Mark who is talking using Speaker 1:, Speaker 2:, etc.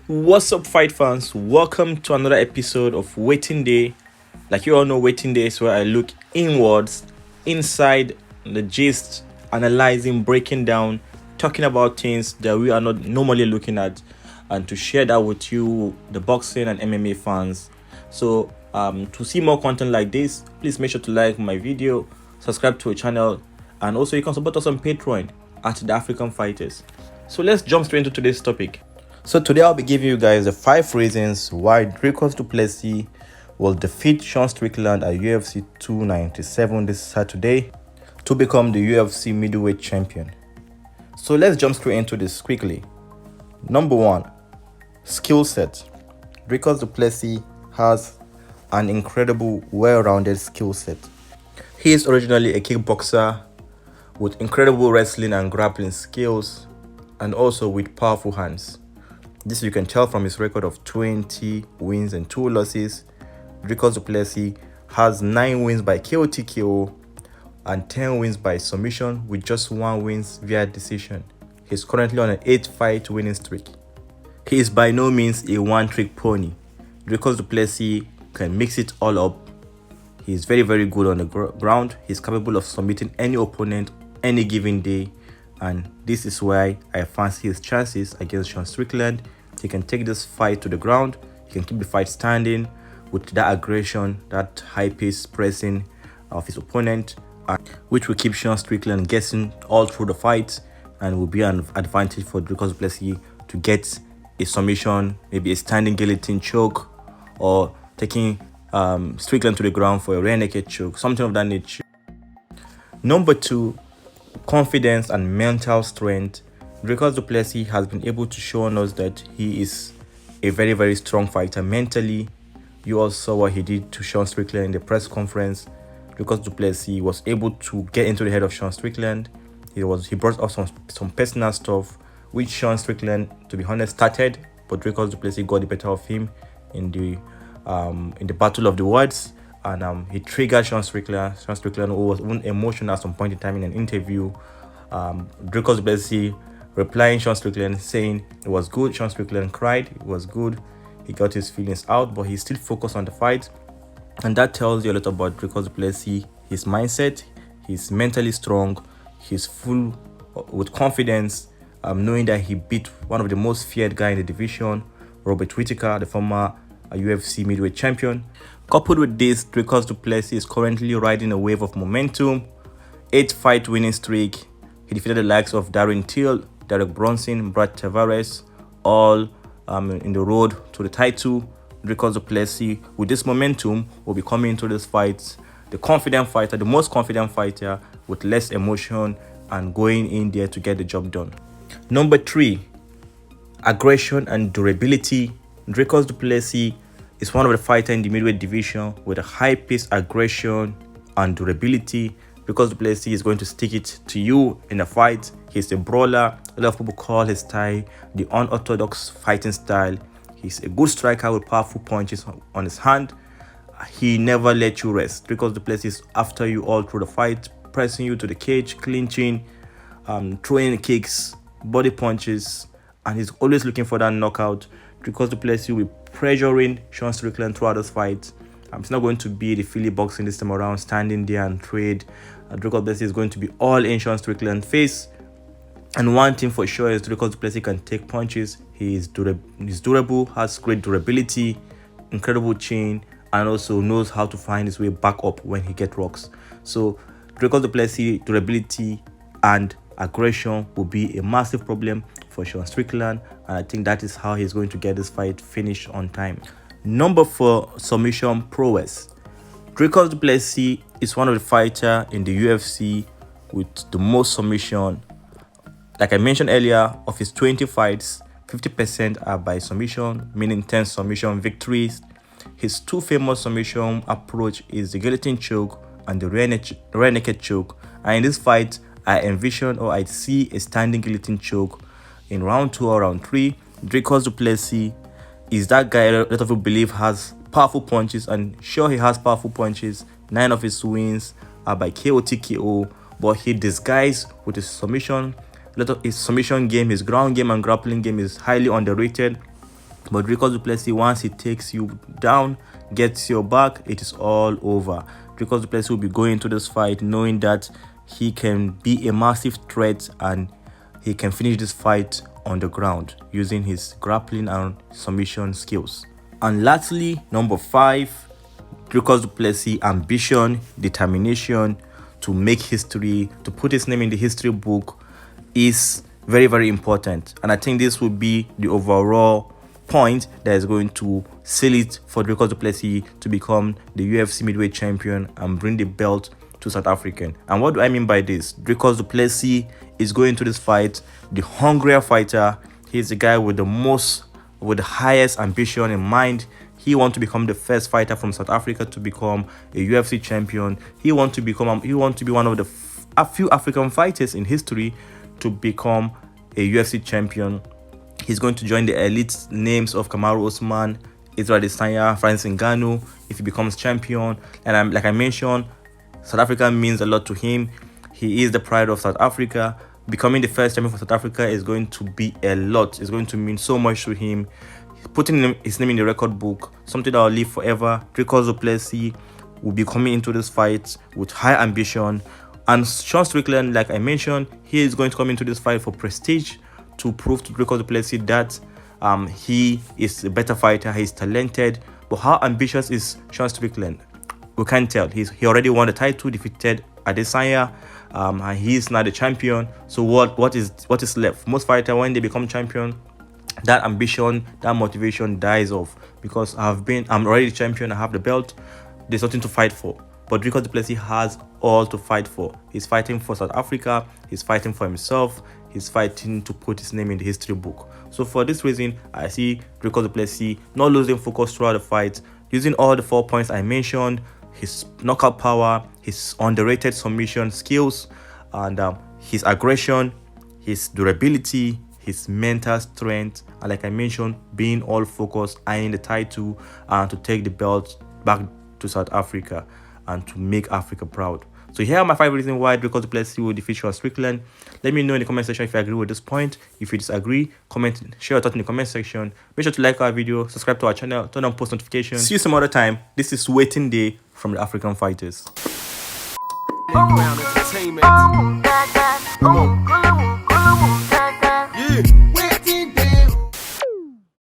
Speaker 1: What's up, fight fans? Welcome to another episode of Waiting Day. Like you all know, Waiting Day is where I look inwards, inside the gist, analyzing, breaking down, talking about things that we are not normally looking at, and to share that with you, the boxing and MMA fans. So, to see more content like this, please make sure to like my video, subscribe to our channel, and also you can support us on Patreon at the African Fighters. So let's jump straight into today's topic. So today I'll be giving you guys the 5 reasons why Dricus Du Plessis will defeat Sean Strickland at UFC 297 this Saturday to become the UFC middleweight champion. So let's jump straight into this quickly. Number 1, skill set. Dricus Du Plessis has an incredible, well-rounded skill set. He is originally a kickboxer with incredible wrestling and grappling skills, and also with powerful hands. This you can tell from his record of 20 wins and 2 losses. Dricus Du Plessis has 9 wins by KO and 10 wins by submission, with just 1 win via decision. He's currently on an 8-fight winning streak. He is by no means a one-trick pony. Dricus Du Plessis can mix it all up. He is very, very good on the ground. He's capable of submitting any opponent any given day, and this is why I fancy his chances against Sean Strickland. He can take this fight to the ground. He can keep the fight standing with that aggression, that high-paced pressing of his opponent, which will keep Sean Strickland guessing all through the fight, and will be an advantage for Dricus Du Plessis to get a submission, maybe a standing guillotine choke, or taking Strickland to the ground for a rear naked choke, something of that nature. Number 2, confidence and mental strength. Dricus Du Plessis has been able to show us that he is a very, very strong fighter mentally. You all saw what he did to Sean Strickland in the press conference. Dricus Du Plessis was able to get into the head of Sean Strickland. He brought up some personal stuff, which Sean Strickland, to be honest, started, but Dricus Du Plessis got the better of him in the battle of the words, and he triggered Sean Strickland. Sean Strickland was emotional at some point in time in an interview. Dricus Du Plessis replying Sean Strickland saying it was good. Sean Strickland cried. It was good. He got his feelings out, but he still focused on the fight, and that tells you a lot about Dricus Du Plessis. His mindset, he's mentally strong. He's full with confidence, knowing that he beat one of the most feared guy in the division, Robert Whittaker, the former UFC middleweight champion. Coupled with this, Dricus Du Plessis is currently riding a wave of momentum. 8-fight winning streak. He defeated the likes of Darren Till, Derek Brunson, Brad Tavares, all in the road to the title. Dricus Du Plessis, with this momentum, will be coming into this fight the confident fighter, the most confident fighter, with less emotion and going in there to get the job done. Number 3, aggression and durability. Dricus Du Plessis is one of the fighters in the middleweight division with a high-paced aggression and durability. Dricus Du Plessis is going to stick it to you in a fight. He's a brawler. A lot of people call his style the unorthodox fighting style. He's a good striker with powerful punches on his hand. He never lets you rest. Dricus Du Plessis is after you all through the fight, pressing you to the cage, clinching, throwing kicks, body punches, and he's always looking for that knockout. Dricus Du Plessis will be pressuring Sean Strickland throughout this fight. It's not going to be the Philly boxing this time around, standing there and trade. Dricus Du Plessis is going to be all in Sean Strickland's face. And one thing for sure is Dricus Du Plessis can take punches. He's durable, has great durability, incredible chin, and also knows how to find his way back up when he gets rocks. So Dricus Du Plessis durability and aggression will be a massive problem for Sean Strickland, and I think that is how he's going to get this fight finished on time. Number 4, submission prowess. Dricus Du Plessis is one of the fighters in the UFC with the most submission. Like I mentioned earlier, of his 20 fights, 50% are by submission, meaning 10 submission victories. His 2 famous submission approach is the guillotine choke and the rear naked choke. And in this fight, I envision or I see a standing guillotine choke in round 2 or round 3. Dricus Du Plessis is that guy a lot of people believe has powerful punches, and sure, he has powerful punches. 9 of his wins are by KO, but he disguised with his submission. A lot of his submission game, his ground game and grappling game is highly underrated. But Dricus Du Plessis, once he takes you down, gets your back, it is all over. Dricus Du Plessis will be going into this fight knowing that he can be a massive threat and he can finish this fight on the ground using his grappling and submission skills. And lastly, number 5, Dricus Du Plessis' ambition, determination to make history, to put his name in the history book is very, very important. And I think this will be the overall point that is going to seal it for Dricus Du Plessis to become the UFC middleweight champion and bring the belt to South African. And what do I mean by this? Dricus Du Plessis is going to this fight the hungrier fighter. He's the guy with the highest ambition in mind. He wants to become the first fighter from South Africa to become a UFC champion. He wants to be one of the a few African fighters in history to become a UFC champion. He's going to join the elite names of Kamaru Usman, Israel Adesanya, Francis Ngannou if he becomes champion. And like I mentioned, South Africa means a lot to him. He is the pride of South Africa. Becoming the first champion for South Africa is going to be a lot. It's going to mean so much to him. Putting his name in the record book, something that will live forever. Dricus Du Plessis will be coming into this fight with high ambition. And Sean Strickland, like I mentioned, he is going to come into this fight for prestige, to prove to Dricus Du Plessis that he is a better fighter, he's talented. But how ambitious is Sean Strickland? We can't tell. He already won the title, defeated Adesanya, and he's now the champion. So what is left? Most fighters, when they become champion, that ambition, that motivation dies off, because I'm already the champion, I have the belt, there's nothing to fight for. But Dricus Du Plessis has all to fight for. He's fighting for South Africa, he's fighting for himself, he's fighting to put his name in the history book. So for this reason, I see Dricus Du Plessis not losing focus throughout the fight, using all the 4 points I mentioned: his knockout power, his underrated submission skills, and his aggression, his durability, his mental strength, and like I mentioned, being all focused, eyeing the title, and to take the belt back to South Africa and to make Africa proud. So here are my 5 reasons why Dricus Du Plessis will defeat Sean Strickland. Let me know in the comment section if you agree with this point. If you disagree, comment, share your thoughts in the comment section. Make sure to like our video, subscribe to our channel, turn on post notifications. See you some other time. This is Waiting Day from the African Fighters.
Speaker 2: Entertainment.